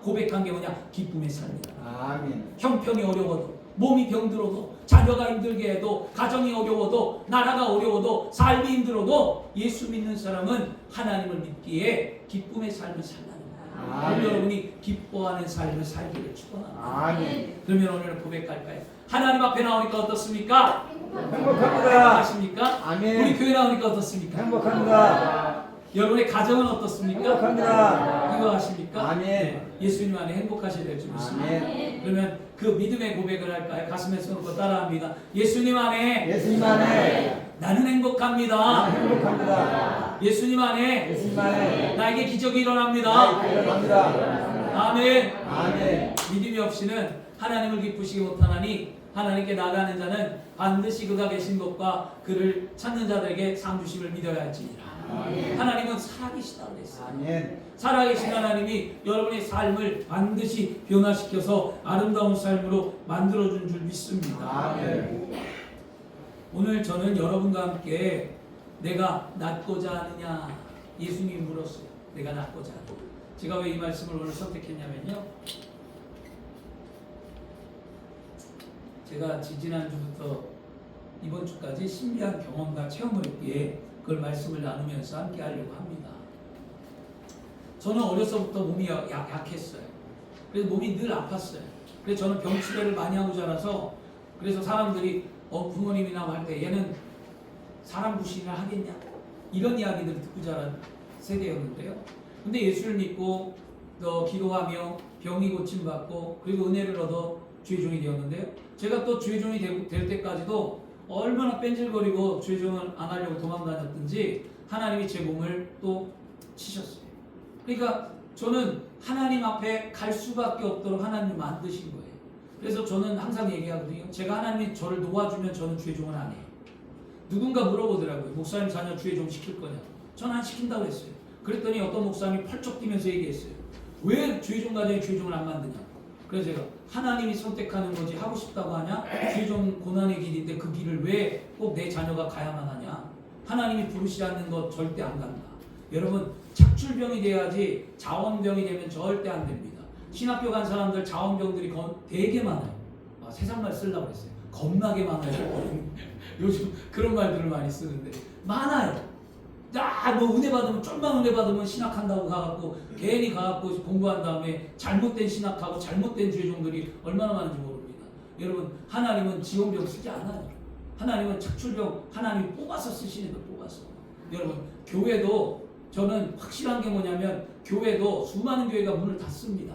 고백한 게 뭐냐? 기쁨의 삶이다. 아멘. 형편이 어려워도, 몸이 병들어도, 자녀가 힘들게 해도, 가정이 어려워도, 나라가 어려워도, 삶이 힘들어도 예수 믿는 사람은 하나님을 믿기에 기쁨의 삶을 산다는 거예요. 아멘. 여러분이 기뻐하는 삶을 살기를 축원합니다. 아멘. 그러면 오늘 고백할까요? 하나님 앞에 나오니까 어떻습니까? 행복합니다. 행복하십니까? 아멘. 우리 교회 나오니까 어떻습니까? 행복합니다. 여러분의 가정은 어떻습니까? 행복합니다. 행복하십니까? 아멘. 네, 예수님 안에 행복하셔야 될 줄 믿습니다. 아멘. 그러면 그 믿음의 고백을 할까요? 가슴에 손을 따라합니다. 예수님 안에 예수님 안에 나는 행복합니다. 나는 행복합니다. 예수님 안에 예수님 안에 나에게 기적이 일어납니다. 나에게 일어납니다. 아멘. 아멘. 믿음이 없이는 하나님을 기쁘시게 못하나니 하나님께 나가는 자는 반드시 그가 계신 것과 그를 찾는 자들에게 상 주심을 믿어야 할지니라. 아멘. 하나님은 살아계시다 그랬어요. 아멘. 살아계신 하나님이 여러분의 삶을 반드시 변화시켜서 아름다운 삶으로 만들어준 줄 믿습니다. 아멘. 오늘 저는 여러분과 함께 내가 낫고자 하느냐 예수님이 물었어요. 내가 낫고자 하느냐. 제가 왜 이 말씀을 오늘 선택했냐면요, 제가 지지난주부터 이번 주까지 신비한 경험과 체험을 했기에 그걸 말씀을 나누면서 함께 하려고 합니다. 저는 어려서부터 몸이 약했어요. 그래서 몸이 늘 아팠어요. 그래서 저는 병치레를 많이 하고 자라서, 그래서 사람들이 부모님이나 할 때 얘는 사람 부신을 하겠냐 이런 이야기들을 듣고 자란 세대였는데요. 근데 예수를 믿고 기도하며 병이 고침받고 그리고 은혜를 얻어 주의 종이 되었는데요. 제가 또 주의 종이 될 때까지도 얼마나 뺀질거리고 주의 종을 안 하려고 도망다녔든지 하나님이 제 몸을 또 치셨어요. 그러니까 저는 하나님 앞에 갈 수밖에 없도록 하나님이 만드신 거예요. 그래서 저는 항상 얘기하거든요. 제가 하나님이 저를 놓아주면 저는 주의 종을 안 해요. 누군가 물어보더라고요. 목사님 자녀 주의 종 시킬 거냐? 저는 안 시킨다고 했어요. 그랬더니 어떤 목사님이 펄쩍 뛰면서 얘기했어요. 왜 주의 종 가정에 주의 종을 안 만드냐? 그래서 제가 하나님이 선택하는 거지 하고 싶다고 하냐? 주의 종 고난의 길인데 그 길을 왜 꼭 내 자녀가 가야만 하냐? 하나님이 부르시지 않는 것 절대 안 간다. 여러분, 착출병이 돼야지 자원병이 되면 절대 안 됩니다. 신학교 간 사람들 자원병들이 되게 많아요. 세상 말 쓰려고 했어요. 겁나게 많아요. 요즘 그런 말들을 많이 쓰는데 많아요. 뭐 은혜 받으면, 좀만 은혜 받으면 신학한다고 가갖고 괜히 가갖고 공부한 다음에 잘못된 신학하고 잘못된 주의종들이 얼마나 많은지 모릅니다. 여러분, 하나님은 지원병 쓰지 않아요. 하나님은 착출병 하나님이 뽑아서 쓰시는 거, 뽑아서. 여러분, 교회도 저는 확실한 게 뭐냐면 교회도 수많은 교회가 문을 닫습니다.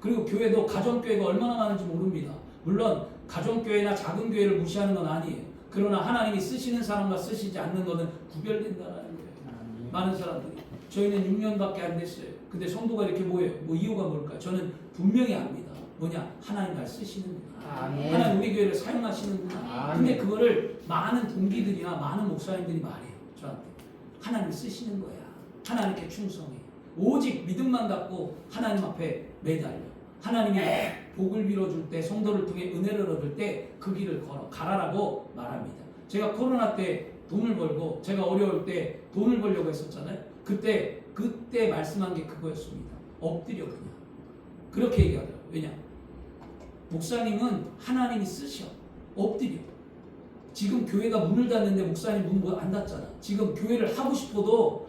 그리고 교회도 가정교회가 얼마나 많은지 모릅니다. 물론 가정교회나 작은 교회를 무시하는 건 아니에요. 그러나 하나님이 쓰시는 사람과 쓰시지 않는 것은 구별된다는 거예요. 많은 사람들이 저희는 6년밖에 안 됐어요. 근데 성도가 이렇게 모여요. 이유가 뭘까? 저는 분명히 압니다. 뭐냐? 하나님 날 쓰시는구나. 하나님 우리 교회를 사용하시는구나. 근데 그거를 많은 동기들이나 많은 목사님들이 말해요. 저한테. 하나님 쓰시는 거야. 하나님께 충성해. 오직 믿음만 갖고 하나님 앞에 매달려. 하나님이 복을 빌어줄 때, 성도를 통해 은혜를 얻을 때 그 길을 걸어 가라라고 말합니다. 제가 코로나 때 돈을 벌고 제가 어려울 때 돈을 벌려고 했었잖아요. 그때 말씀한 게 그거였습니다. 엎드려 그냥. 그렇게 얘기하더라고요. 왜냐? 목사님은 하나님이 쓰셔. 엎드려. 지금 교회가 문을 닫는데 목사님 문 안 닫잖아. 지금 교회를 하고 싶어도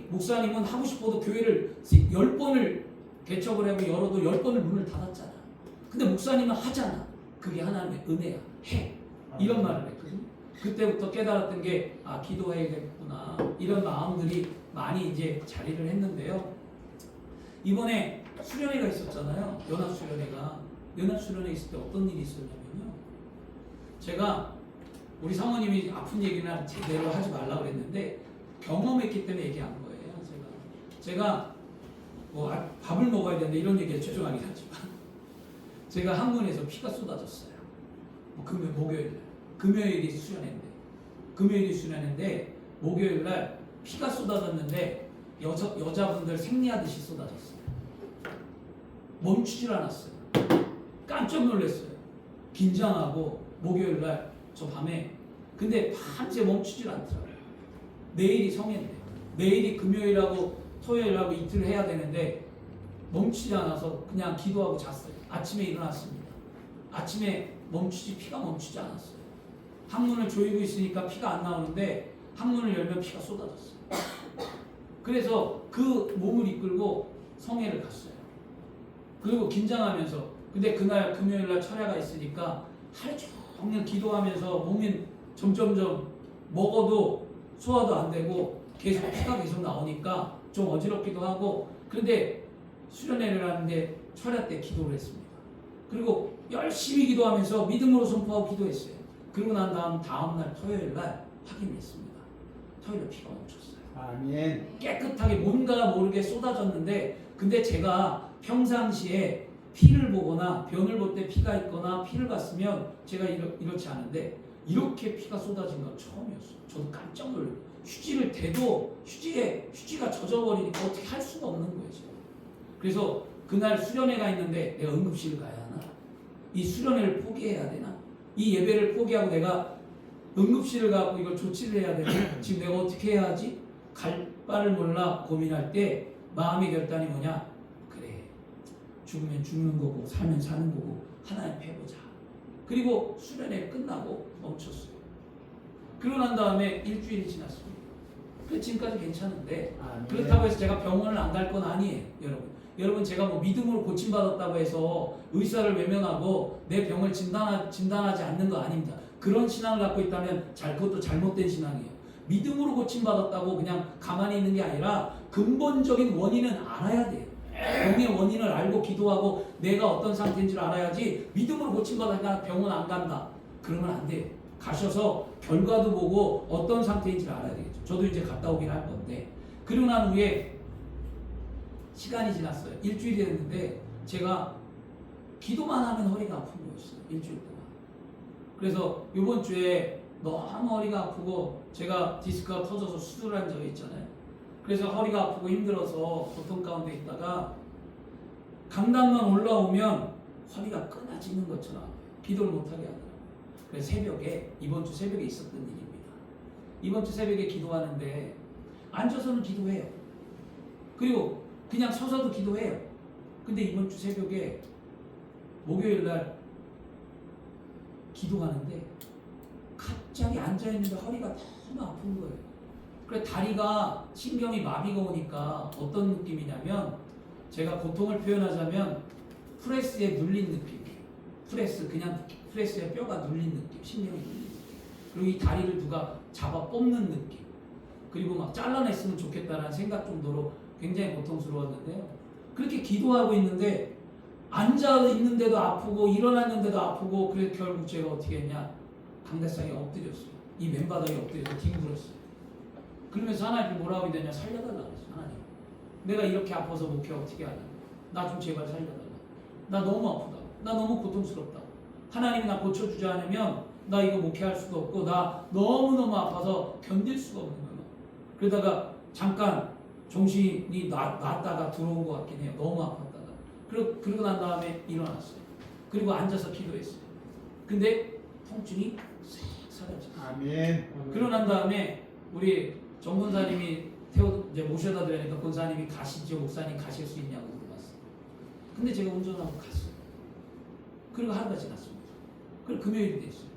목사님은 하고 싶어도 교회를 10번을 개척을 하고 열어도 10번을 문을 닫았잖아. 근데 목사님은 하잖아. 그게 하나님의 은혜야. 해. 이런 말을 했거든요. 그때부터 깨달았던 게 기도해야겠구나. 이런 마음들이 많이 이제 자리를 했는데요. 이번에 수련회가 있었잖아요. 연합수련회 있을 때 어떤 일이 있었냐면요. 제가 우리 사모님이 아픈 얘기는 제대로 하지 말라고 그랬는데 경험했기 때문에 얘기한 거예요. 제가 밥을 먹어야 되는데 이런 얘기에 죄송하긴 하지만 제가 항문에서 피가 쏟아졌어요. 목요일 날. 금요일이 수련회인데 목요일 날 피가 쏟아졌는데 여자분들 생리하듯이 쏟아졌어요. 멈추질 않았어요. 깜짝 놀랐어요. 긴장하고 목요일 날 저 밤에. 근데 밤새 멈추질 않더라고요. 내일이 성회인데, 내일이 금요일하고 토요일하고 이틀 해야 되는데 멈추지 않아서 그냥 기도하고 잤어요. 아침에 일어났습니다. 아침에 피가 멈추지 않았어요. 항문을 조이고 있으니까 피가 안 나오는데 항문을 열면 피가 쏟아졌어요. 그래서 그 몸을 이끌고 성회를 갔어요. 그리고 긴장하면서, 근데 그날 금요일날 철야가 있으니까 하루 종일 기도하면서 몸이 점점점 먹어도 소화도 안 되고 계속 피가 계속 나오니까 좀 어지럽기도 하고, 그런데 수련회를 하는데 철야 때 기도를 했습니다. 그리고 열심히 기도하면서 믿음으로 선포하고 기도했어요. 그리고 난 다음날 토요일날 확인했습니다. 토요일에 피가 멈췄어요. 아멘. 깨끗하게 뭔가 모르게 쏟아졌는데, 근데 제가 평상시에 피를 보거나 변을 볼 때 피가 있거나 피를 봤으면 제가 이렇지 않은데 이렇게 피가 쏟아진 건 처음이었어요. 저도 깜짝 놀랐어요. 휴지를 대도 휴지가 젖어버리니까 어떻게 할 수가 없는 거예요, 지금. 그래서 그날 수련회가 있는데 내가 응급실을 가야 하나? 이 수련회를 포기해야 되나? 이 예배를 포기하고 내가 응급실을 가고 이걸 조치를 해야 되나? 지금 내가 어떻게 해야 하지? 갈 바를 몰라 고민할 때 마음의 결단이 뭐냐? 그래, 죽으면 죽는 거고 살면 사는 거고 하나님 해보자. 그리고 수련회 끝나고 멈췄어요. 그러고 난 다음에 일주일이 지났습니다. 그 지금까지 괜찮은데, 아멘. 그렇다고 해서 제가 병원을 안 갈 건 아니에요, 여러분 제가 뭐 믿음으로 고침받았다고 해서 의사를 외면하고 내 병을 진단하지 않는 거 아닙니다. 그런 신앙을 갖고 있다면 그것도 잘못된 신앙이에요. 믿음으로 고침받았다고 그냥 가만히 있는 게 아니라 근본적인 원인은 알아야 돼요. 병의 원인을 알고 기도하고 내가 어떤 상태인지를 알아야지. 믿음으로 고침받았다 병원 안 간다 그러면 안 돼요. 가셔서 결과도 보고 어떤 상태인지를 알아야 되겠죠. 저도 이제 갔다 오긴 할 건데, 그리고 난 후에 시간이 지났어요. 일주일이 됐는데 제가 기도만 하면 허리가 아픈 거였어요. 일주일 동안. 그래서 이번 주에 너무 허리가 아프고 제가 디스크가 터져서 수술을 한 적이 있잖아요. 그래서 허리가 아프고 힘들어서 고통 가운데 있다가 강단만 올라오면 허리가 끊어지는 것처럼 기도를 못하게 하더라고요. 그래서 이번 주 새벽에 있었던 일입니다. 이번 주 새벽에 기도하는데 앉아서는 기도해요. 그리고 그냥 서서도 기도해요. 근데 이번 주 새벽에 목요일날 기도하는데 갑자기 앉아있는데 허리가 너무 아픈 거예요. 그래 다리가 신경이 마비가 오니까 어떤 느낌이냐면, 제가 고통을 표현하자면 프레스에 눌린 느낌이에요. 프레스에 뼈가 눌린 느낌, 신경이 눌린 느낌. 그리고 이 다리를 누가 잡아 뽑는 느낌. 그리고 막 잘라냈으면 좋겠다라는 생각 정도로 굉장히 고통스러웠는데요. 그렇게 기도하고 있는데 앉아 있는데도 아프고 일어났는데도 아프고, 그래서 결국 제가 어떻게 했냐, 강대상에 엎드렸어요. 이 맨바닥에 엎드려서 뒹굴었어요. 그러면서 하나님께 뭐라고 해야 되냐, 살려달라 그랬어요. 하나님, 내가 이렇게 아파서 목회 어떻게 하냐, 나 좀 제발 살려달라. 나 너무 아프다. 나 너무 고통스럽다. 하나님이 나 고쳐주지 않으면 나 이거 목회할 수도 없고 나 너무너무 아파서 견딜 수가 없는 거예요. 그러다가 잠깐 정신이 났다가 들어온 것 같긴 해요. 너무 아팠다가. 그러고 난 다음에 일어났어요. 그리고 앉아서 기도했어요. 근데 통증이 싹 사라졌어요. 아멘. 그러고 난 다음에 우리 정권사님이 이제 모셔다 드리니까 권사님이 가시죠, 목사님 가실 수 있냐고 물어봤어요. 근데 제가 운전하고 갔어요. 그리고 하루가 지났습니다. 그리고 금요일이 됐어요.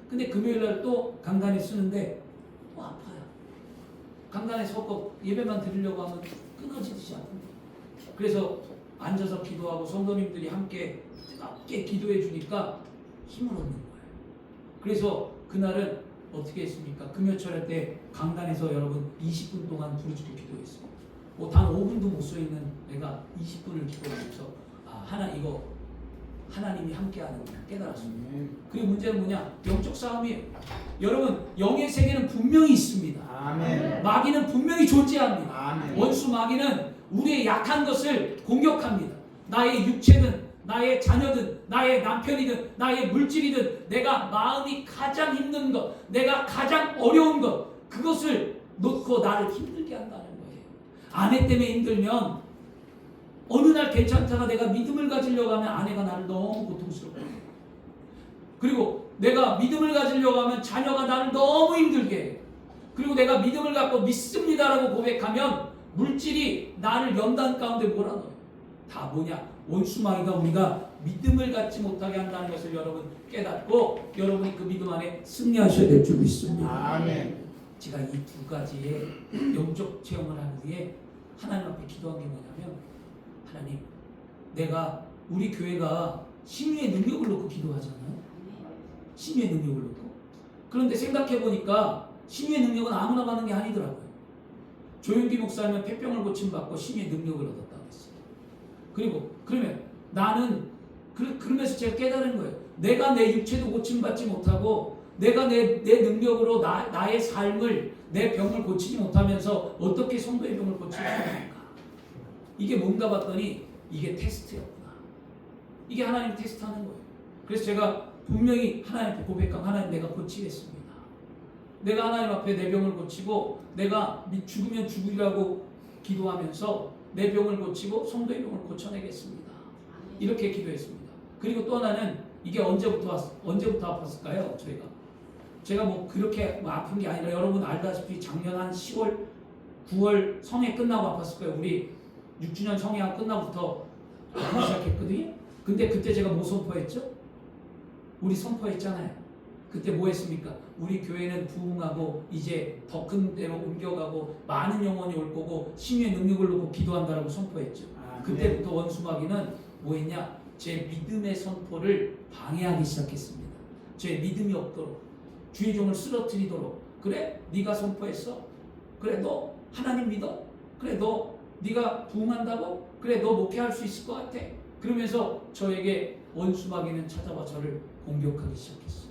근데 금요일날 또 강단에 쓰는데 또 아파요. 강단에 섰고 예배만 드리려고 하면 끊어지듯이 아픕니다. 그래서 앉아서 기도하고 성도님들이 함께 뜨겁게 기도해 주니까 힘을 얻는 거예요. 그래서 그날은 어떻게 했습니까? 금요철회 때 강단에서 여러분 20분 동안 부르짖고 기도했어요. 단 5분도 못 서 있는 내가 20분을 기도하면서 이거 하나님이 함께하는 걸 깨달았습니다. 그리고 문제는 뭐냐? 영적 싸움이에요. 여러분, 영의 세계는 분명히 있습니다. 아멘. 마귀는 분명히 존재합니다. 아멘. 원수 마귀는 우리의 약한 것을 공격합니다. 나의 육체든 나의 자녀든 나의 남편이든 나의 물질이든 내가 마음이 가장 힘든 것, 내가 가장 어려운 것, 그것을 놓고 나를 힘들게 한다는 거예요. 아내 때문에 힘들면 어느 날 괜찮다가 내가 믿음을 가지려고 하면 아내가 나를 너무 고통스럽게 해요. 그리고 내가 믿음을 가지려고 하면 자녀가 나를 너무 힘들게 해요. 그리고 내가 믿음을 갖고 믿습니다라고 고백하면 물질이 나를 연단 가운데 몰아넣어요. 다 뭐냐? 원수마귀가 우리가 믿음을 갖지 못하게 한다는 것을 여러분 깨닫고 여러분이 그 믿음 안에 승리하셔야 될 줄 믿습니다. 아멘. 제가 이 두 가지의 영적 체험을 한 후에 하나님 앞에 기도한 게 뭐냐면, 하나님, 내가 우리 교회가 신유의 능력을 놓고 기도하잖아요. 신유의 능력을 놓고. 그런데 생각해 보니까 신유의 능력은 아무나 받는 게 아니더라고요. 조용기 목사님은 폐병을 고침받고 신유의 능력을 얻었다고 했어요. 그리고 그러면 나는 그러면서 제가 깨달은 거예요. 내가 내 육체도 고침받지 못하고 내가 내 능력으로 나의 삶을, 내 병을 고치지 못하면서 어떻게 성도의 병을 고칠 수 있을까? 이게 뭔가 봤더니 이게 테스트였구나. 이게 하나님 테스트하는 거예요. 그래서 제가 분명히 하나님께 고백한, 하나님, 내가 고치겠습니다. 내가 하나님 앞에 내 병을 고치고 내가 죽으면 죽으리라고 기도하면서 내 병을 고치고 성도의 병을 고쳐내겠습니다. 이렇게 기도했습니다. 그리고 또 하나는 이게 언제부터 아팠을까요? 제가 뭐 그렇게 뭐 아픈 게 아니라 여러분 알다시피 작년 한 10월, 9월 성회 끝나고 아팠을 거예요. 우리 6주년 성회가 끝나고부터 아프기 시작했거든요. 근데 그때 제가 뭐 선포했죠? 우리 선포했잖아요. 그때 뭐 했습니까? 우리 교회는 부흥하고 이제 더 큰 데로 옮겨가고 많은 영혼이 올 거고 신유의 능력을 놓고 기도한다라고 선포했죠. 그때부터 원수마귀는 뭐 했냐? 제 믿음의 선포를 방해하기 시작했습니다. 제 믿음이 없도록, 주의 종을 쓰러뜨리도록. 그래? 네가 선포했어? 그래, 너 하나님 믿어? 그래, 네가 부흥한다고? 그래, 너 목회할 수 있을 것 같아? 그러면서 저에게 원수마귀는 찾아와 저를 공격하기 시작했어요.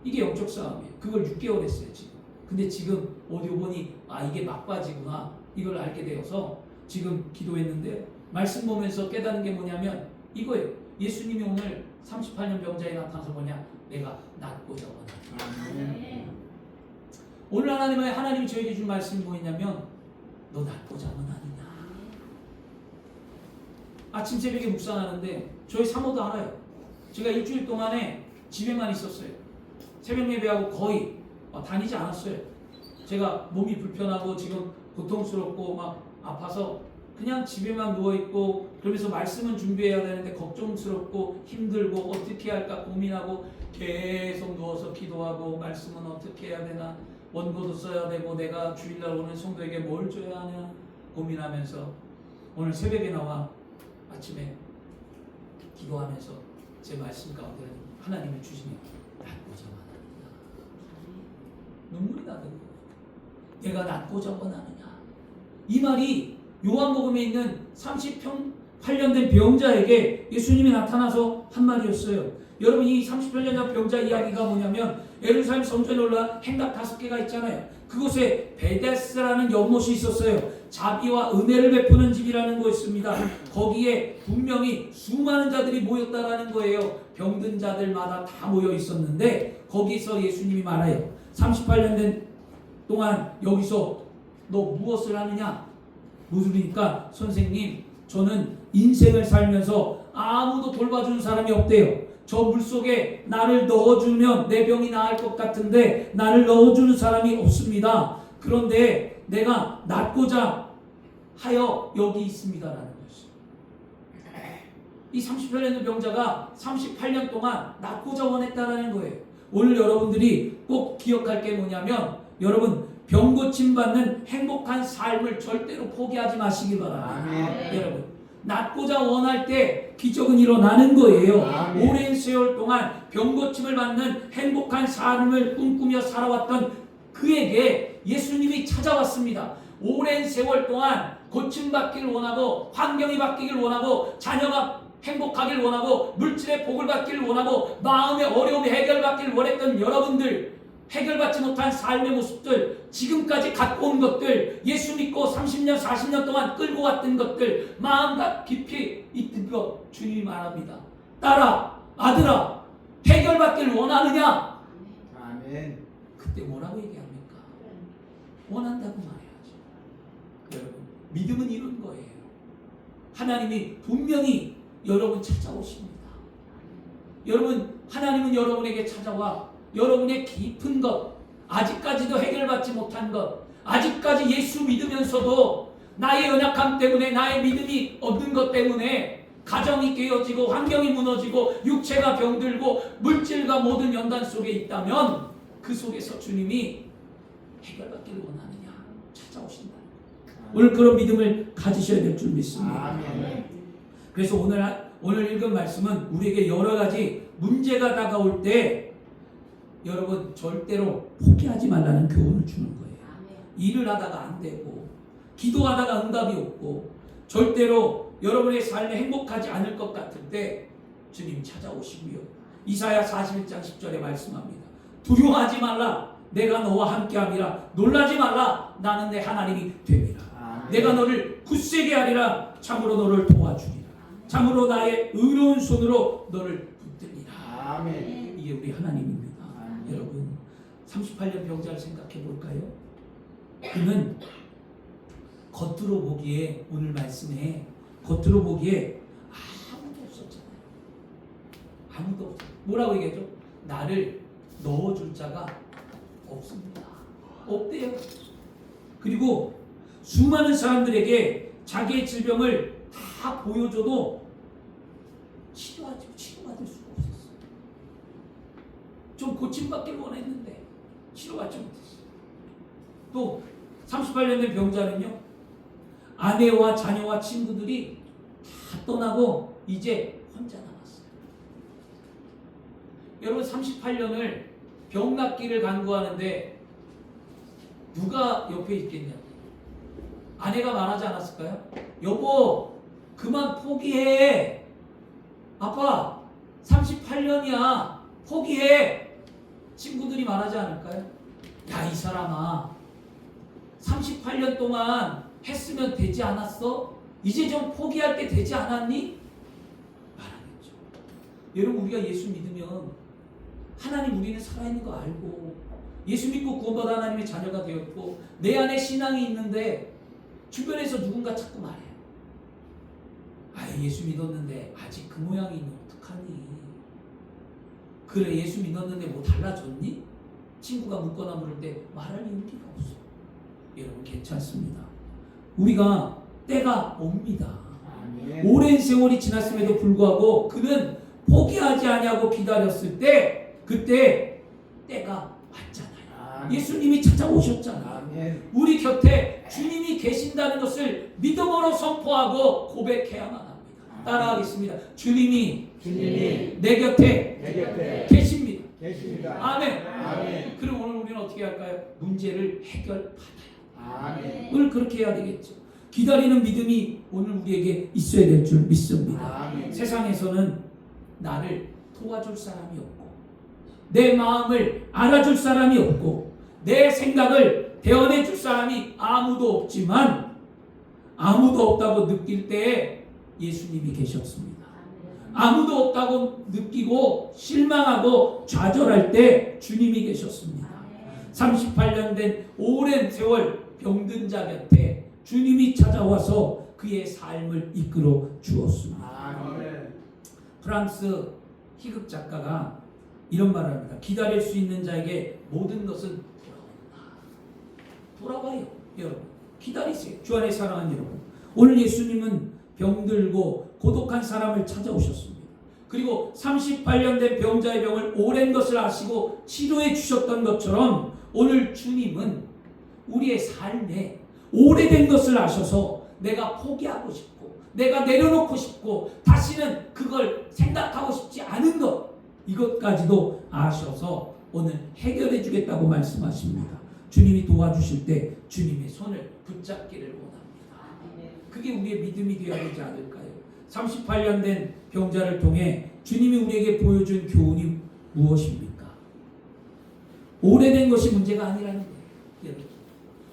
이게 영적 싸움이에요. 그걸 6개월 했어요, 지금. 근데 지금 오디오 보니 이게 막바지구나, 이걸 알게 되어서 지금 기도했는데, 말씀 보면서 깨달은 게 뭐냐면 이거예요. 예수님이 오늘 38년 병자에 나타나서 뭐냐? 내가 낫고자 원하노라. 오늘 하나님이 저에게 준 말씀이 뭐였냐면, 너 낫고자 원하느냐. 아침 새벽에 묵상하는데 저희 사모도 알아요. 제가 일주일 동안에 집에만 있었어요. 새벽 예배하고 거의 다니지 않았어요. 제가 몸이 불편하고 지금 고통스럽고 막 아파서 그냥 집에만 누워있고, 그러면서 말씀은 준비해야 되는데 걱정스럽고 힘들고 어떻게 할까 고민하고 계속 누워서 기도하고, 말씀은 어떻게 해야 되나, 원고도 써야 되고 내가 주일날 오는 성도에게 뭘 줘야 하냐 고민하면서 오늘 새벽에 나와 아침에 기도하면서 제 말씀 가운데 하나님을 주시면 낫고자 원하느냐. 눈물이 나더라고요. 내가 낫고자 원하느냐. 이 말이 요한복음에 있는 38년 된 병자에게 예수님이 나타나서 한 말이었어요. 여러분, 이 38년 된 병자 이야기가 뭐냐면, 예루살렘 성전에 올라 행각 5개가 있잖아요. 그곳에 베데스라는 연못이 있었어요. 자비와 은혜를 베푸는 집이라는 거였습니다. 거기에 분명히 수많은 자들이 모였다라는 거예요. 병든 자들마다 다 모여 있었는데 거기서 예수님이 말해요. 38년 된 동안 여기서 너 무엇을 하느냐? 물으니까, 선생님, 저는 인생을 살면서 아무도 돌봐주는 사람이 없대요. 저 물속에 나를 넣어주면 내 병이 나을 것 같은데 나를 넣어주는 사람이 없습니다. 그런데 내가 낫고자 하여 여기 있습니다라는 것이죠. 이 38년 병자가 38년 동안 낫고자 원했다라는 거예요. 오늘 여러분들이 꼭 기억할 게 뭐냐면, 여러분, 병 고침 받는 행복한 삶을 절대로 포기하지 마시기 바랍니다. 여러분, 낫고자 원할 때 기적은 일어나는 거예요. 오랜 세월 동안 병 고침을 받는 행복한 삶을 꿈꾸며 살아왔던 그에게 예수님이 찾아왔습니다. 오랜 세월 동안 고침받기를 원하고, 환경이 바뀌길 원하고, 자녀가 행복하길 원하고, 물질의 복을 받기를 원하고, 마음의 어려움이 해결받기를 원했던 여러분들, 해결받지 못한 삶의 모습들, 지금까지 갖고 온 것들, 예수 믿고 30년, 40년 동안 끌고 갔던 것들, 마음과 깊이 있던 것, 주님이 말합니다. 딸아, 아들아, 해결받기를 원하느냐? 아멘. 그때 뭐라고 얘기합니까? 원한다고 말해야죠. 여러분, 믿음은 이런 거예요. 하나님이 분명히 여러분 찾아오십니다. 여러분, 하나님은 여러분에게 찾아와 여러분의 깊은 것, 아직까지도 해결받지 못한 것, 아직까지 예수 믿으면서도 나의 연약함 때문에, 나의 믿음이 없는 것 때문에 가정이 깨어지고 환경이 무너지고 육체가 병들고 물질과 모든 연단 속에 있다면 그 속에서 주님이 해결받기를 원하느냐 찾아오신다. 오늘 그런 믿음을 가지셔야 될 줄 믿습니다. 아멘. 그래서 오늘 읽은 말씀은 우리에게 여러 가지 문제가 다가올 때 여러분 절대로 포기하지 말라는 교훈을 주는 거예요. 일을 하다가 안 되고 기도하다가 응답이 없고 절대로 여러분의 삶에 행복하지 않을 것 같을 때 주님 찾아오시고요. 이사야 41장 10절에 말씀합니다. 두려워하지 말라. 내가 너와 함께함이라. 놀라지 말라. 나는 내 하나님이 됨이라. 아멘. 내가 너를 굳세게 하리라. 참으로 너를 도와주리라. 참으로 나의 의로운 손으로 너를 붙들리라. 아멘. 이게 우리 하나님입니다. 아멘. 여러분 38년 병자를 생각해 볼까요? 그는 겉으로 보기에 오늘 말씀에 겉으로 보기에 아무도 없었잖아요. 아무도 없어. 뭐라고 얘기했죠? 나를 넣어줄 자가 없습니다. 없대요. 그리고 수많은 사람들에게 자기의 질병을 다 보여줘도 치료받을 수가 없었어요. 좀 고침받길 원했는데 치료받지 못했어요. 또 38년 된 병자는요, 아내와 자녀와 친구들이 다 떠나고 이제 혼자 남았어요. 여러분 38년을 병 낫기를 간구하는데 누가 옆에 있겠냐? 아내가 말하지 않았을까요? 여보 그만 포기해. 아빠 38년이야 포기해. 친구들이 말하지 않을까요? 야 이 사람아 38년 동안 했으면 되지 않았어? 이제 좀 포기할 때 되지 않았니? 말하겠죠. 여러분 우리가 예수 믿으면 하나님 우리는 살아있는 거 알고 예수 믿고 구원받아 하나님의 자녀가 되었고 내 안에 신앙이 있는데 주변에서 누군가 자꾸 말해요. 아 예수 믿었는데 아직 그 모양이면 어떡하니? 그래 예수 믿었는데 뭐 달라졌니? 친구가 묻거나 물을 때 말할 용기가 없어. 여러분 괜찮습니다. 우리가 때가 옵니다. 아멘. 오랜 세월이 지났음에도 불구하고 그는 포기하지 아니하고 기다렸을 때 그때 때가 왔잖아요. 아멘. 예수님이 찾아오셨잖아요. 아멘. 우리 곁에 주님이 계신다는 것을 믿음으로 선포하고 고백해야만 합니다. 따라하겠습니다. 주님이 내 곁에 계십니다. 계십니다. 아멘. 아멘. 그럼 오늘 우리는 어떻게 할까요? 문제를 해결받아요. 아멘. 오늘 그렇게 해야 되겠죠. 기다리는 믿음이 오늘 우리에게 있어야 될 줄 믿습니다. 아멘. 세상에서는 나를 도와줄 사람이 없고 내 마음을 알아줄 사람이 없고 내 생각을 대언해 줄 사람이 아무도 없지만 아무도 없다고 느낄 때에 예수님이 계셨습니다. 아무도 없다고 느끼고 실망하고 좌절할 때 주님이 계셨습니다. 38년 된 오랜 세월 병든 자 곁에 주님이 찾아와서 그의 삶을 이끌어 주었습니다. 아멘. 프랑스 희극 작가가 이런 말을 합니다. 기다릴 수 있는 자에게 모든 것은 돌아와요. 여러분 기다리세요. 주 안에 사랑하는 여러분, 오늘 예수님은 병들고 고독한 사람을 찾아오셨습니다. 그리고 38년 된 병자의 병을 오랜 것을 아시고 치료해 주셨던 것처럼 오늘 주님은 우리의 삶에 오래된 것을 아셔서 내가 포기하고 싶고 내가 내려놓고 싶고 다시는 그걸 생각하고 싶지 않은 것, 이것까지도 아셔서 오늘 해결해 주겠다고 말씀하십니다. 주님이 도와주실 때 주님의 손을 붙잡기를 원합니다. 그게 우리의 믿음이 되어야 되지 않을까요? 38년 된 병자를 통해 주님이 우리에게 보여준 교훈이 무엇입니까? 오래된 것이 문제가 아니라는 거예요. 여러분.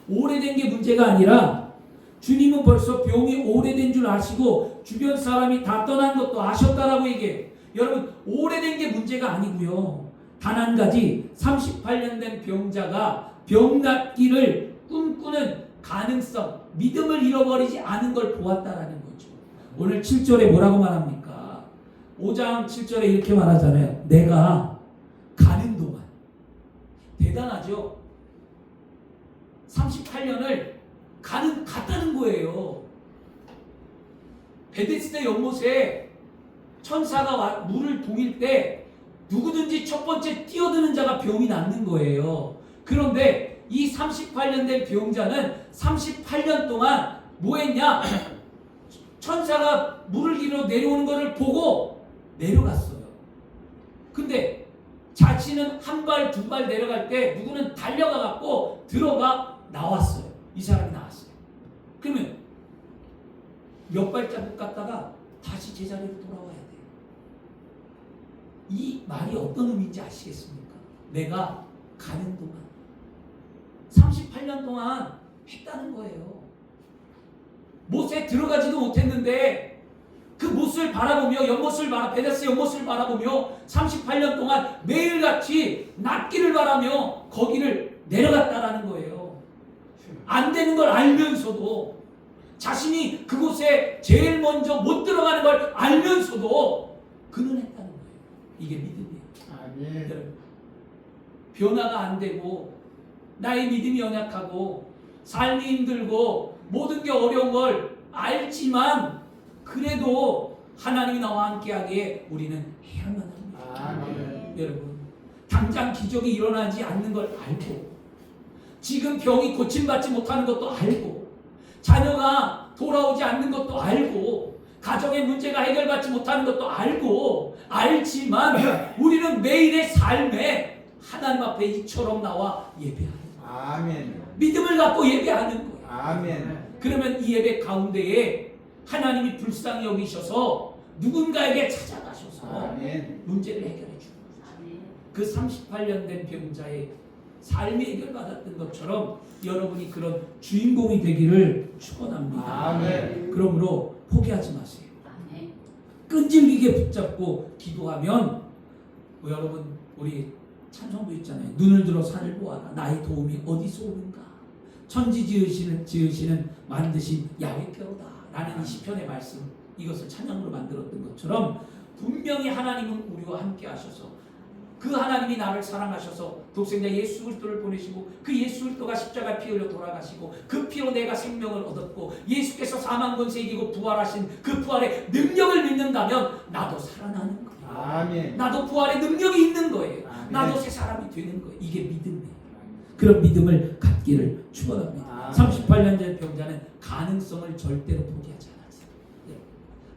오래된 게 문제가 아니라 주님은 벌써 병이 오래된 줄 아시고 주변 사람이 다 떠난 것도 아셨다라고 얘기해요. 여러분 오래된 게 문제가 아니고요. 단 한 가지 38년 된 병자가 병 낫기를 꿈꾸는 가능성, 믿음을 잃어버리지 않은 걸 보았다라는 거죠. 오늘 7절에 뭐라고 말합니까? 5장 7절에 이렇게 말하잖아요. 내가 가는 동안. 대단하죠? 38년을 갔다는 거예요. 베데스다 연못에 천사가 물을 동일 때 누구든지 첫 번째 뛰어드는 자가 병이 낫는 거예요. 그런데 이 38년 된 병자는 38년 동안 뭐 했냐? 천사가 물을 길어 내려오는 것을 보고 내려갔어요. 근데 자신은 한 발, 두 발 내려갈 때 누구는 달려가 갖고 들어가 나왔어요. 이 사람이 나왔어요. 그러면 몇 발자국 갔다가 다시 제자리로 돌아와야 돼요. 이 말이 어떤 의미인지 아시겠습니까? 내가 가는 동안 38년 동안 했다는 거예요. 못에 들어가지도 못했는데 그 못을 바라보며 연못을 베데스 연못을 바라보며 38년 동안 매일같이 낫기를 바라며 거기를 내려갔다라는 거예요. 안 되는 걸 알면서도 자신이 그곳에 제일 먼저 못 들어가는 걸 알면서도 그는 했다는 거예요. 이게 믿음이에요. 아멘. 변화가 안 되고 나의 믿음이 연약하고 삶이 힘들고 모든 게 어려운 걸 알지만 그래도 하나님이 나와 함께하기에 우리는 해야만 합니다. 아멘. 여러분, 당장 기적이 일어나지 않는 걸 알고 지금 병이 고침받지 못하는 것도 알고 자녀가 돌아오지 않는 것도 알고 가정의 문제가 해결받지 못하는 것도 알지만 우리는 매일의 삶에 하나님 앞에 이처럼 나와 예배하는 거예요. 아멘. 믿음을 갖고 예배하는 거예요. 아멘. 그러면 이 예배 가운데에 하나님이 불쌍히 여기셔서 누군가에게 찾아가셔서 아멘. 문제를 해결해 주는 거예요. 그 38년 된 병자의 삶이 해결받았던 것처럼 여러분이 그런 주인공이 되기를 축원합니다. 아멘. 그러므로 포기하지 마세요. 끈질기게 붙잡고 기도하면 여러분 우리 찬송도 있잖아요. 눈을 들어 산을 보아라. 나의 도움이 어디서 오는가. 천지 지으시는 만드신 야훼께로다 라는 이 시편의 말씀, 이것을 찬양으로 만들었던 것처럼 분명히 하나님은 우리와 함께 하셔서 그 하나님이 나를 사랑하셔서 독생자 예수 그리스도를 보내시고 그 예수 그리스도가 십자가에 피 흘려 돌아가시고 그 피로 내가 생명을 얻었고 예수께서 사망 권세 이기고 부활하신 그 부활의 능력을 믿는다면 나도 살아나는 거예요. 아멘. 나도 부활의 능력이 있는 거예요. 아멘. 나도 새 사람이 되는 거예요. 이게 믿음이에요. 그런 믿음을 갖기를 축원합니다. 38년 전 병자는 가능성을 절대로 포기하지 않았어요. 네.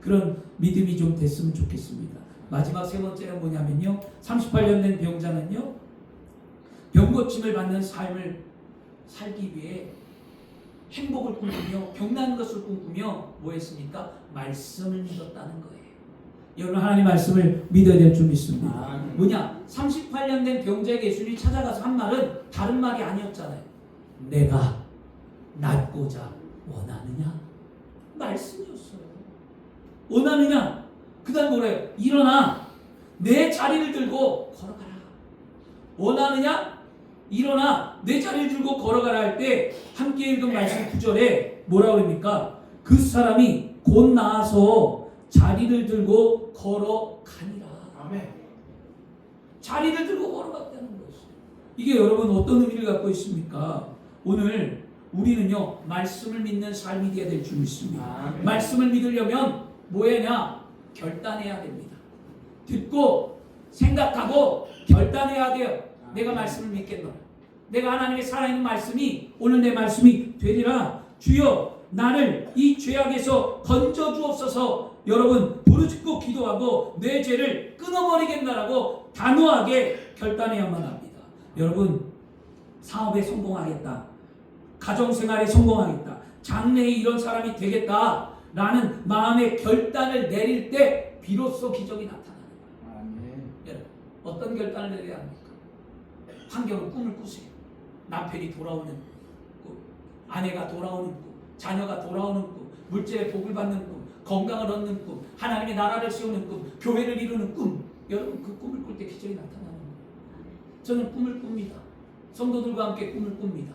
그런 믿음이 좀 됐으면 좋겠습니다. 마지막 세 번째는 뭐냐면요. 38년 된 병자는요. 병고침을 받는 삶을 살기 위해 행복을 꿈꾸며 병나는 것을 꿈꾸며 뭐 했습니까? 말씀을 믿었다는 거예요. 여러분 하나님 말씀을 믿어야 될 줄 믿습니다. 뭐냐? 38년 된 병자에게 예수님이 찾아가서 한 말은 다른 말이 아니었잖아요. 내가 낫고자 원하느냐? 말씀이었어요. 원하느냐? 그 다음 뭐래요? 일어나 내 자리를 들고 걸어가라. 원하느냐? 일어나 내 자리를 들고 걸어가라 할 때 함께 읽은 말씀 9절에 뭐라고 합니까? 그 사람이 곧 나아서 자리를 들고 걸어가니라. 아멘. 자리를 들고 걸어갔다는 것이에요. 이게 여러분 어떤 의미를 갖고 있습니까? 오늘 우리는요 말씀을 믿는 삶이 되어야 될 줄 믿습니다. 아멘. 말씀을 믿으려면 뭐 해야? 결단해야 됩니다. 듣고 생각하고 결단해야 돼요. 내가 말씀을 믿겠노라. 내가 하나님의 살아있는 말씀이 오늘 내 말씀이 되리라. 주여 나를 이 죄악에서 건져 주옵소서. 여러분 부르짖고 기도하고 내 죄를 끊어버리겠다라고 단호하게 결단해야만 합니다. 여러분 사업에 성공하겠다, 가정생활에 성공하겠다, 장래에 이런 사람이 되겠다라는 마음의 결단을 내릴 때 비로소 기적이 나타나는 거예요. 아멘. 여러분 어떤 결단을 내려야 합니까? 환경은 꿈을 꾸세요. 남편이 돌아오는 꿈, 아내가 돌아오는 꿈, 자녀가 돌아오는 꿈, 물질의 복을 받는 꿈, 건강을 얻는 꿈, 하나님의 나라를 세우는 꿈, 교회를 이루는 꿈. 여러분 그 꿈을 꿀 때 기적이 나타나는 거예요. 저는 꿈을 꿉니다. 성도들과 함께 꿈을 꿉니다.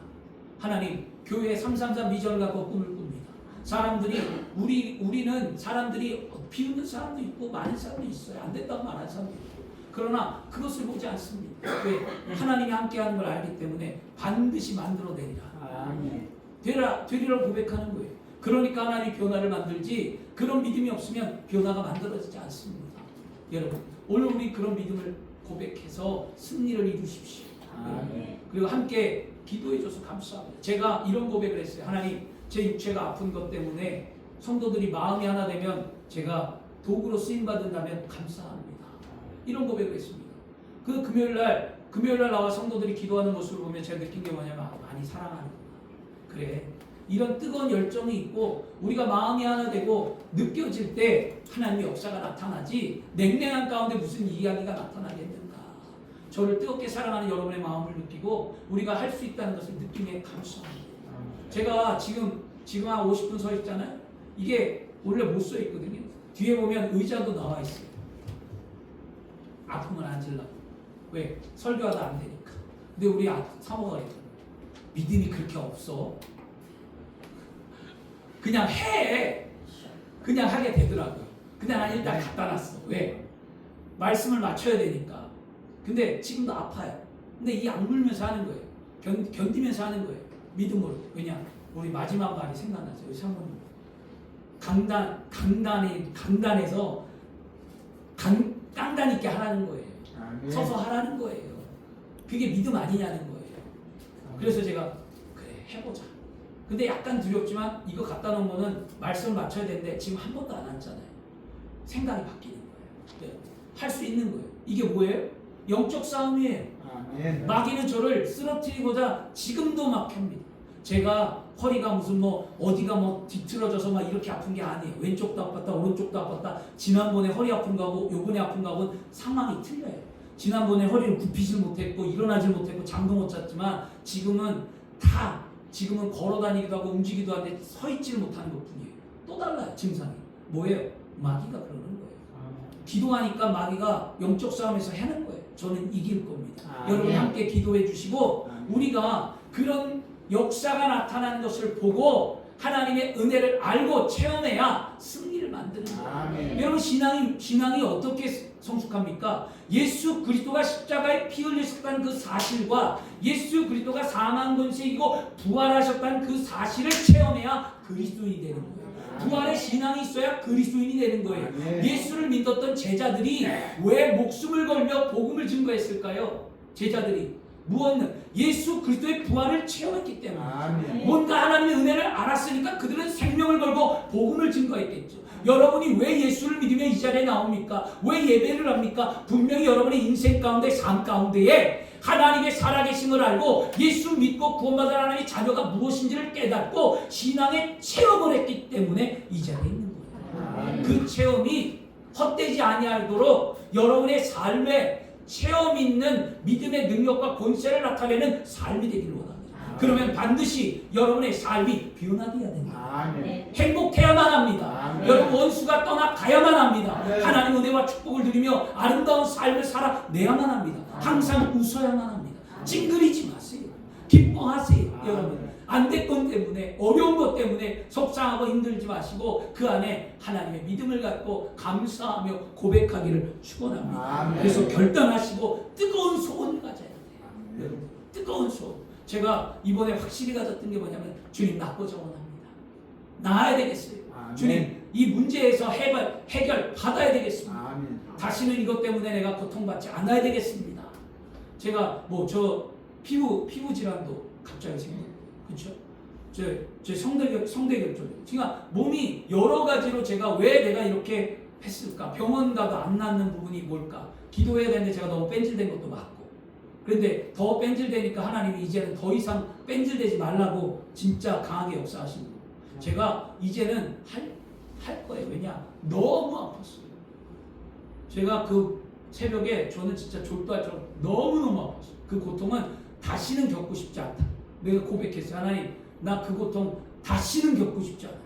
하나님 교회의 333 비전을 갖고 꿈을 꿉니다. 사람들이 우리는 사람들이 비웃는 사람도 있고 많은 사람도 있어요. 안 된다고 말하는 사람도 있고. 그러나 그것을 보지 않습니다. 왜? 하나님이 함께하는 걸 알기 때문에 반드시 만들어내리라. 아멘. 되리라고 고백하는 거예요. 그러니까 하나님이 변화를 만들지 그런 믿음이 없으면 변화가 만들어지지 않습니다. 여러분 오늘 우리 그런 믿음을 고백해서 승리를 이루십시오. 아멘. 그리고 함께 기도해 줘서 감사합니다. 제가 이런 고백을 했어요. 하나님, 제 육체가 아픈 것 때문에 성도들이 마음이 하나 되면 제가 도구로 쓰임 받는다면 감사합니다. 이런 고백을 했습니다. 그 금요일날 나와 성도들이 기도하는 모습을 보면 제가 느낀 게 뭐냐면 많이 사랑하는구나. 그래, 이런 뜨거운 열정이 있고 우리가 마음이 하나 되고 느껴질 때 하나님의 역사가 나타나지 냉랭한 가운데 무슨 이야기가 나타나겠는가. 저를 뜨겁게 사랑하는 여러분의 마음을 느끼고 우리가 할 수 있다는 것을 느끼기에 감사합니다. 제가 지금 한 50분 서 있잖아요. 이게 원래 못 서 있거든요. 뒤에 보면 의자도 나와 있어요. 아프면 앉으려고. 왜? 설교하다 안 되니까. 근데 우리 사모가 그랬잖아요. 믿음이 그렇게 없어. 그냥 해. 그냥 하게 되더라고요. 근데 난 일단 갖다 놨어. 왜? 말씀을 맞춰야 되니까. 근데 지금도 아파요. 근데 이 악물면서 하는 거예요. 견디면서 하는 거예요. 믿음으로. 왜냐? 우리 마지막 말이 생각나죠. 우리 사모님. 강단해서 깡단 있게 하라는 거예요. 아멘. 서서 하라는 거예요. 그게 믿음 아니냐는 거예요. 그래서 제가 그래 해보자. 근데 약간 두렵지만 이거 갖다 놓은 거는 말씀을 맞춰야 되는데 지금 한 번도 안 앉잖아요. 생각이 바뀌는 거예요. 할 수 있는 거예요. 이게 뭐예요? 영적 싸움이에요. 아멘. 마귀는 저를 쓰러뜨리고자 지금도 막 팹니다. 제가 허리가 무슨 어디가 뒤틀어져서 막 이렇게 아픈 게 아니에요. 왼쪽도 아팠다 오른쪽도 아팠다. 지난번에 허리 아픈 거하고 요번에 아픈 거하고는 상황이 틀려요. 지난번에 허리를 굽히질 못했고 일어나질 못했고 잠도 못 잤지만 지금은 걸어 다니기도 하고 움직이기도 하는데 서 있지를 못하는 것 뿐이에요. 또 달라요. 증상이. 뭐예요? 마귀가 그러는 거예요. 기도하니까 마귀가 영적 싸움에서 해는 거예요. 저는 이길 겁니다. 여러분 함께 기도해 주시고 우리가 그런 역사가 나타나는 것을 보고 하나님의 은혜를 알고 체험해야 승리를 만드는 거예요. 아멘. 여러분 신앙이 어떻게 성숙합니까? 예수 그리스도가 십자가에 피 흘리셨다는 그 사실과 예수 그리스도가 사망 권세 이기고 부활하셨다는 그 사실을 체험해야 그리스도인이 되는 거예요. 부활의 신앙이 있어야 그리스도인이 되는 거예요. 예수를 믿었던 제자들이 왜 목숨을 걸며 복음을 증거했을까요? 제자들이 무엇은 예수 그리스도의 부활을 체험했기 때문에 아멘. 뭔가 하나님의 은혜를 알았으니까 그들은 생명을 걸고 복음을 증거했겠죠. 여러분이 왜 예수를 믿으며 이 자리에 나옵니까? 왜 예배를 합니까? 분명히 여러분의 인생 가운데 삶 가운데에 하나님의 살아계심을 알고 예수 믿고 구원받은 하나님의 자녀가 무엇인지를 깨닫고 신앙의 체험을 했기 때문에 이 자리에 있는 거예요. 그 체험이 헛되지 아니하도록 여러분의 삶에 체험 있는 믿음의 능력과 권세를 나타내는 삶이 되기를 원합니다. 그러면 반드시 여러분의 삶이 변화되어야 됩니다. 아멘. 행복해야만 합니다. 아멘. 여러분 원수가 떠나가야만 합니다. 네. 하나님 은혜와 축복을 누리며 아름다운 삶을 살아내야만 합니다. 항상 웃어야만 합니다. 찡그리지 마세요. 기뻐하세요. 여러분 안 될 것 때문에 어려운 것 때문에 속상하고 힘들지 마시고 그 안에 하나님의 믿음을 갖고 감사하며 고백하기를 축원합니다. 아멘. 그래서 결단하시고 뜨거운 소원을 가져야 돼요. 여러분 뜨거운 소원. 제가 이번에 확실히 가졌던 게 뭐냐면 주님 낫고자 원합니다. 나아야 되겠어요. 아멘. 주님 이 문제에서 해결 받아야 되겠습니다. 아멘. 다시는 이것 때문에 내가 고통받지 않아야 되겠습니다. 제가 저 피부 질환도 갑자기 생겨요. 그렇죠? 제 성대결 쪽에 제가 몸이 여러 가지로 제가 왜 내가 이렇게 했을까? 병원 가도 안 낫는 부분이 뭘까? 기도해야 되는데 제가 너무 뺀질된 것도 맞고. 그런데 더 뺀질되니까 하나님이 이제는 더 이상 뺀질되지 말라고 진짜 강하게 역사하시는 거예요. 제가 이제는 할 거예요. 왜냐? 너무 아팠어요. 제가 그 새벽에 저는 진짜 졸도할 정도로 너무너무 아팠어요. 그 고통은 다시는 겪고 싶지 않다. 내가 고백했어요. 하나님, 나 그 고통 다시는 겪고 싶지 않아요.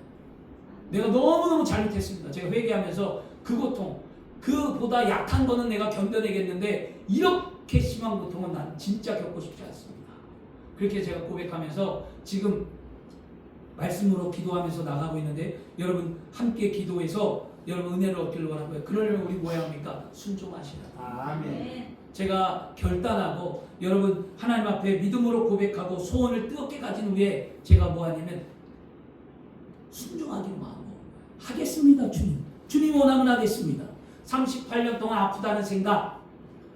내가 너무너무 잘못했습니다. 제가 회개하면서 그 고통, 그보다 약한 거는 내가 견뎌내겠는데 이렇게 심한 고통은 난 진짜 겪고 싶지 않습니다. 그렇게 제가 고백하면서 지금 말씀으로 기도하면서 나가고 있는데 여러분 함께 기도해서 여러분 은혜를 얻기를 원하고요. 그러려면 우리 뭐해야 합니까? 순종하시라. 아멘. 제가 결단하고 여러분 하나님 앞에 믿음으로 고백하고 소원을 뜨겁게 가진 후에 제가 뭐 하냐면 순종하기로 마음먹어요. 하겠습니다. 주님 원하면 하겠습니다. 38년 동안 아프다는 생각,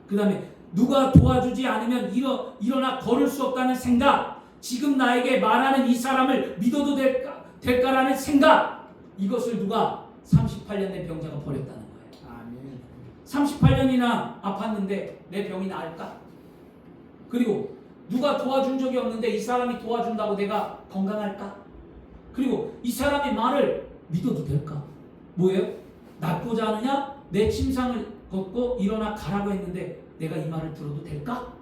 그 다음에 누가 도와주지 않으면 일어나 걸을 수 없다는 생각, 지금 나에게 말하는 이 사람을 믿어도 될까라는 생각, 이것을 누가 38년 된 병자가 버렸다는 거예요. 아멘. 38년이나 아팠는데 내 병이 나을까? 그리고 누가 도와준 적이 없는데 이 사람이 도와준다고 내가 건강할까? 그리고 이 사람의 말을 믿어도 될까? 뭐예요? 낫고자 하느냐? 내 침상을 걷고 일어나 가라고 했는데 내가 이 말을 들어도 될까?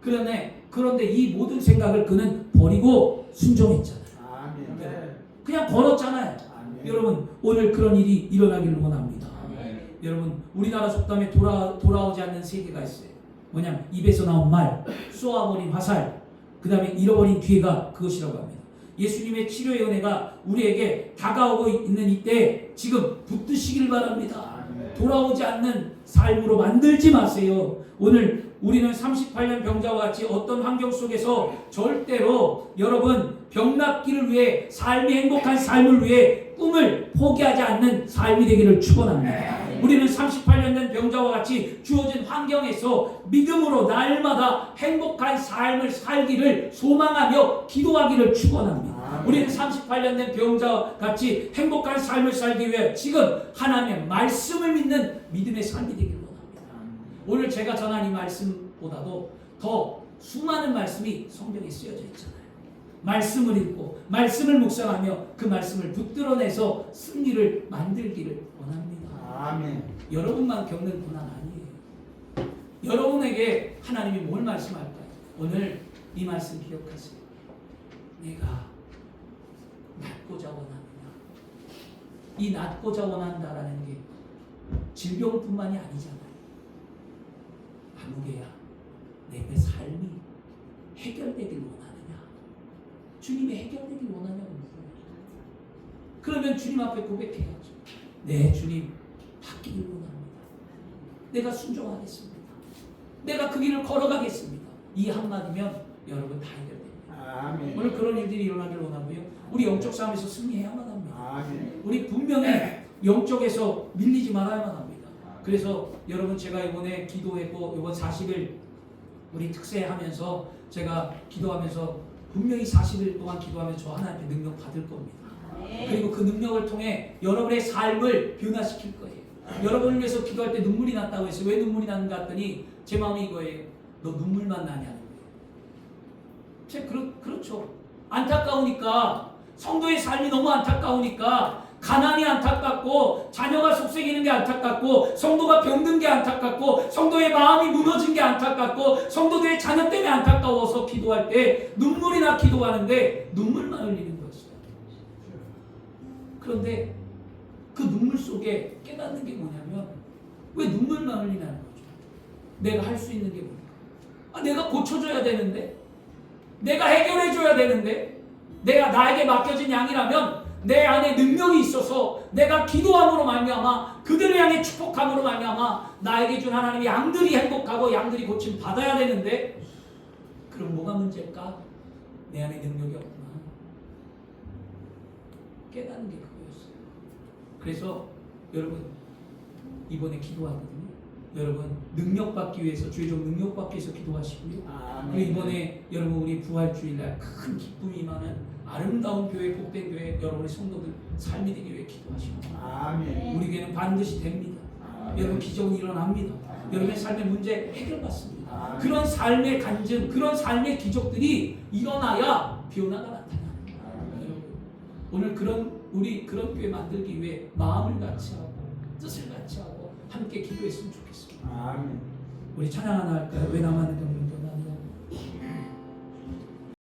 그런데 이 모든 생각을 그는 버리고 순종했잖아요. 아멘. 그냥 걸었잖아요. 아멘. 여러분, 오늘 그런 일이 일어나기를 원합니다. 아멘. 여러분, 우리나라 속담에 돌아오지 않는 세계가 있어요. 뭐냐면 입에서 나온 말, 쏘아버린 화살, 그 다음에 잃어버린 기회가 그것이라고 합니다. 예수님의 치료의 은혜가 우리에게 다가오고 있는 이때 지금 붙드시길 바랍니다. 아멘. 돌아오지 않는 삶으로 만들지 마세요. 오늘 우리는 38년 병자와 같이 어떤 환경 속에서 절대로 여러분 병 낫기를 위해 삶이 행복한 삶을 위해 꿈을 포기하지 않는 삶이 되기를 축원합니다. 우리는 38년 된 병자와 같이 주어진 환경에서 믿음으로 날마다 행복한 삶을 살기를 소망하며 기도하기를 축원합니다. 우리는 38년 된 병자와 같이 행복한 삶을 살기 위해 지금 하나님의 말씀을 믿는 믿음의 삶이 되기를 원합니다. 오늘 제가 전한 이 말씀보다도 더 수많은 말씀이 성경에 쓰여져 있잖아요. 말씀을 읽고 말씀을 묵상하며 그 말씀을 붙들어내서 승리를 만들기를 원합니다. 아멘. 여러분만 겪는 고난 아니에요. 여러분에게 하나님이 뭘 말씀할까요? 오늘 이 말씀 기억하세요. 내가 낫고자 원하느냐. 이 낫고자 원한다라는 게 질병뿐만이 아니잖아요. 아무개야 내 삶이 해결되길 원하느냐. 주님이 해결되길 원하냐고 물어요. 그러면 주님 앞에 고백해야죠. 네, 주님 바뀌길 원합니다. 내가 순종하겠습니다. 내가 그 길을 걸어가겠습니다. 이 한마디면 여러분 다 해결됩니다. 아멘. 오늘 그런 일들이 일어나길 원하고요. 우리 영적 싸움에서 승리해야만 합니다. 아멘. 우리 분명히 영적에서 밀리지 말아야만 합니다. 그래서 여러분 제가 이번에 기도했고 이번 40일 우리 특세하면서 제가 기도하면서 분명히 40일 동안 기도하면서 저 하나님의 능력 받을 겁니다. 그리고 그 능력을 통해 여러분의 삶을 변화시킬 거예요. 여러분을 위해서 기도할 때 눈물이 났다고 했어요. 왜 눈물이 났는가 했더니 제 마음이 이거예요. 너 눈물만 나냐는 거예요. 그렇죠. 안타까우니까 성도의 삶이 너무 안타까우니까 가난이 안타깝고 자녀가 속썩이는 게 안타깝고 성도가 병든 게 안타깝고 성도의 마음이 무너진 게 안타깝고 성도들의 자녀 때문에 안타까워서 기도할 때 눈물이 나 기도하는데 눈물만 흘리는 거였어요. 그런데 그 눈물 속에 깨닫는 게 뭐냐면 왜 눈물만 흘리냐는 거죠. 내가 할 수 있는 게 뭘까? 내가 고쳐줘야 되는데, 내가 해결해줘야 되는데, 내가 나에게 맡겨진 양이라면 내 안에 능력이 있어서 내가 기도함으로 말미암아 그들을 향해 축복함으로 말미암아 나에게 준 하나님의 양들이 행복하고 양들이 고침 받아야 되는데, 그럼 뭐가 문제일까? 내 안에 능력이 없구나. 깨닫는 게 그거였어요. 그래서 여러분 이번에 기도하거든요. 여러분 능력받기 위해서 주의적 능력받기 위해서 기도하시고요. 그리고 이번에 여러분 우리 부활주일날 큰 기쁨이 임하는 아름다운 교회, 복된 교회 여러분의 성도들 삶이 되기 위해 기도하시고 아멘. 우리 교회는 반드시 됩니다. 여러분 기적은 일어납니다. 여러분의 삶의 문제 해결받습니다. 그런 삶의 간증, 그런 삶의 기적들이 일어나야 변화가 나타나는 거예요. 오늘 우리 그런 교회 만들기 위해 마음을 같이 하고 뜻을 같이 하고 함께 기도했으면 좋겠습니다. 아멘. 우리 찬양 하나 할까요? 왜 나만 병든 건 아니야?